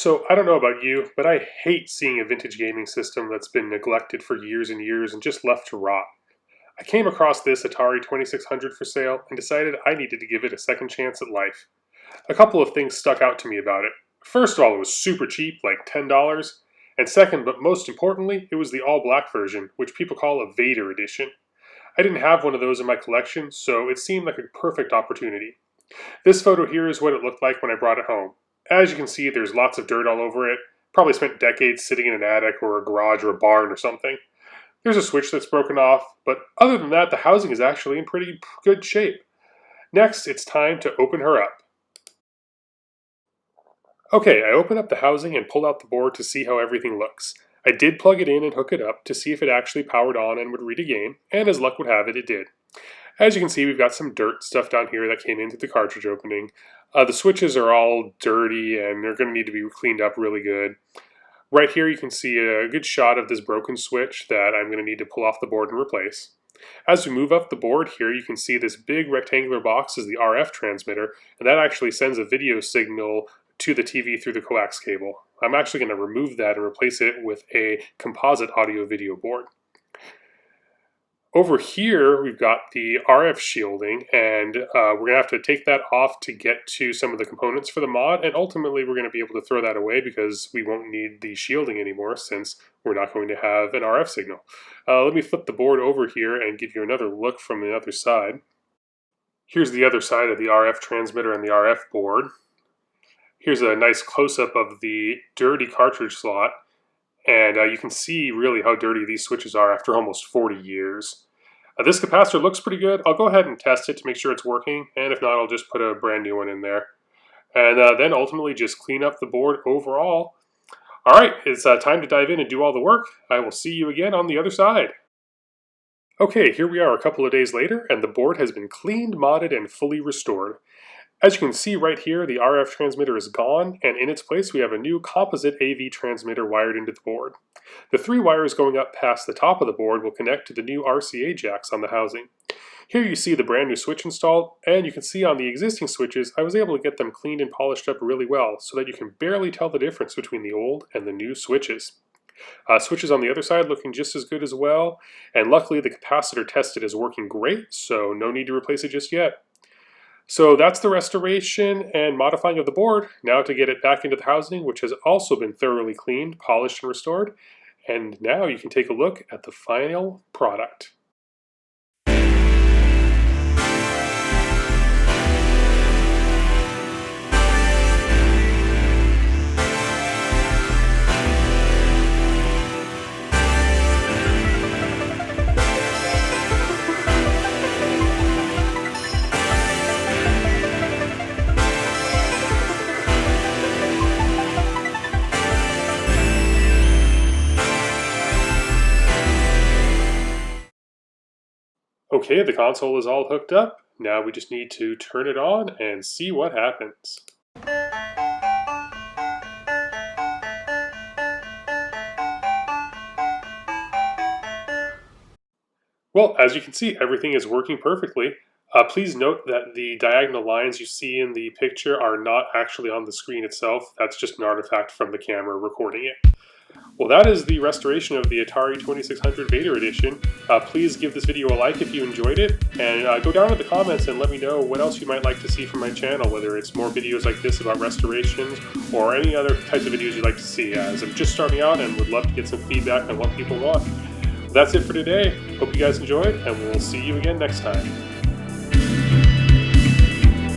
So, I don't know about you, but I hate seeing a vintage gaming system that's been neglected for years and years and just left to rot. I came across this Atari 2600 for sale and decided I needed to give it a second chance at life. A couple of things stuck out to me about it. First of all, it was super cheap, like $10. And second, but most importantly, it was the all-black version, which people call a VADER edition. I didn't have one of those in my collection, so it seemed like a perfect opportunity. This photo here is what it looked like when I brought it home. As you can see, there's lots of dirt all over it. Probably spent decades sitting in an attic or a garage or a barn or something. There's a switch that's broken off, but other than that, the housing is actually in pretty good shape. Next, it's time to open her up. Okay, I open up the housing and pull out the board to see how everything looks. I did plug it in and hook it up to see if it actually powered on and would read a game, and as luck would have it, it did. As you can see, we've got some dirt stuff down here that came into the cartridge opening. The switches are all dirty and they're going to need to be cleaned up really good. Right here you can see a good shot of this broken switch that I'm going to need to pull off the board and replace. As we move up the board here, you can see this big rectangular box is the RF transmitter, and that actually sends a video signal to the TV through the coax cable. I'm actually going to remove that and replace it with a composite audio video board. Over here, we've got the RF shielding, and we're going to have to take that off to get to some of the components for the mod, and ultimately we're going to be able to throw that away because we won't need the shielding anymore since we're not going to have an RF signal. Let me flip the board over here and give you another look from the other side. Here's the other side of the RF transmitter and the RF board. Here's a nice close-up of the dirty cartridge slot. And you can see really how dirty these switches are after almost 40 years. This capacitor looks pretty good. I'll go ahead and test it to make sure it's working, and if not, I'll just put a brand new one in there. And then ultimately just clean up the board overall. Alright, it's time to dive in and do all the work. I will see you again on the other side. Okay, here we are a couple of days later, and the board has been cleaned, modded, and fully restored. As you can see right here, the RF transmitter is gone, and in its place we have a new Composite AV transmitter wired into the board. The 3 wires going up past the top of the board will connect to the new RCA jacks on the housing. Here you see the brand new switch installed, and you can see on the existing switches I was able to get them cleaned and polished up really well so that you can barely tell the difference between the old and the new switches. Switches on the other side looking just as good as well, and luckily the capacitor tested is working great, so no need to replace it just yet. So that's the restoration and modifying of the board. Now to get it back into the housing, which has also been thoroughly cleaned, polished, and restored. And now you can take a look at the final product. Okay, the console is all hooked up. Now we just need to turn it on and see what happens. Well, as you can see, everything is working perfectly. Please note that the diagonal lines you see in the picture are not actually on the screen itself. That's just an artifact from the camera recording it. Well, that is the restoration of the Atari 2600 VADER edition. Please give this video a like if you enjoyed it, and go down in the comments and let me know what else you might like to see from my channel, whether it's more videos like this about restorations or any other types of videos you'd like to see, as I'm just starting out and would love to get some feedback on what people want. That's it for today. Hope you guys enjoyed, and we'll see you again next time.